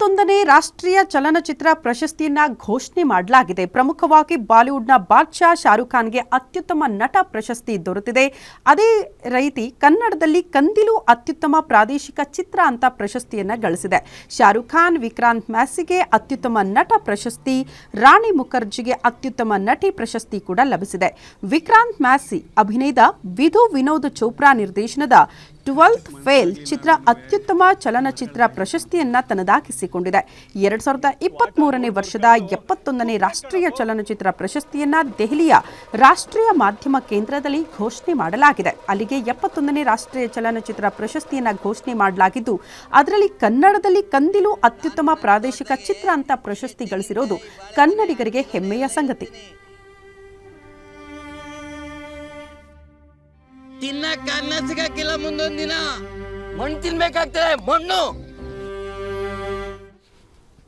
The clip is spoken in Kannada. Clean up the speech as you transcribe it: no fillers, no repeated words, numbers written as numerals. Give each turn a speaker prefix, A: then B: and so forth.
A: 71ನೇ ರಾಷ್ಟ್ರೀಯ ಚಲನಚಿತ್ರ ಪ್ರಶಸ್ತಿಯನ್ನ ಘೋಷಣೆ ಮಾಡಲಾಗಿದೆ. ಪ್ರಮುಖವಾಗಿ ಬಾಲಿವುಡ್ನ ಬಾದ್ಶಾ ಶಾರುಖ್ ಖಾನ್ಗೆ ಅತ್ಯುತ್ತಮ ನಟ ಪ್ರಶಸ್ತಿ ದೊರೆತಿದೆ. ಅದೇ ರೀತಿ ಕನ್ನಡದಲ್ಲಿ ಕಂದಿಲು ಅತ್ಯುತ್ತಮ ಪ್ರಾದೇಶಿಕ ಚಿತ್ರ ಅಂತ ಪ್ರಶಸ್ತಿಯನ್ನ ಗಳಿಸಿದೆ. ಶಾರುಖ್ ಖಾನ್ ವಿಕ್ರಾಂತ್ ಮ್ಯಾಸಿಗೆ ಅತ್ಯುತ್ತಮ ನಟ ಪ್ರಶಸ್ತಿ, ರಾಣಿ ಮುಖರ್ಜಿಗೆ ಅತ್ಯುತ್ತಮ ನಟಿ ಪ್ರಶಸ್ತಿ ಕೂಡ ಲಭಿಸಿದೆ. ವಿಕ್ರಾಂತ್ ಮ್ಯಾಸಿ ಅಭಿನಯದ ವಿಧು ವಿನೋದ್ ಚೋಪ್ರಾ ನಿರ್ದೇಶನದ 12th ಫೇಲ್ ಚಿತ್ರ ಅತ್ಯುತ್ತಮ ಚಲನಚಿತ್ರ ಪ್ರಶಸ್ತಿಯನ್ನ ತನ್ನದಾಗಿಸಿಕೊಂಡಿದೆ. 2023ನೇ ವರ್ಷದ 71ನೇ ರಾಷ್ಟ್ರೀಯ ಚಲನಚಿತ್ರ ಪ್ರಶಸ್ತಿಯನ್ನ ದೆಹಲಿಯ ರಾಷ್ಟ್ರೀಯ ಮಾಧ್ಯಮ ಕೇಂದ್ರದಲ್ಲಿ ಘೋಷಣೆ ಮಾಡಲಾಗಿದೆ. ಅಲ್ಲಿಗೆ 71ನೇ ರಾಷ್ಟ್ರೀಯ ಚಲನಚಿತ್ರ ಪ್ರಶಸ್ತಿಯನ್ನ ಘೋಷಣೆ ಮಾಡಲಾಗಿದ್ದು, ಅದರಲ್ಲಿ ಕನ್ನಡದಲ್ಲಿ ಕಂದಿಲು ಅತ್ಯುತ್ತಮ ಪ್ರಾದೇಶಿಕ ಚಿತ್ರ ಅಂತ ಪ್ರಶಸ್ತಿ ಗಳಿಸಿರೋದು ಕನ್ನಡಿಗರಿಗೆ ಹೆಮ್ಮೆಯ ಸಂಗತಿ.
B: ತಿನ್ನಕ್ಕ ಅನ್ನ ಸಿಗಕ್ಕಿಲ್ಲ, ಮುಂದೊಂದಿನ ಮಣ್ಣು ತಿನ್ಬೇಕಾಗ್ತದೆ. ಮಣ್ಣು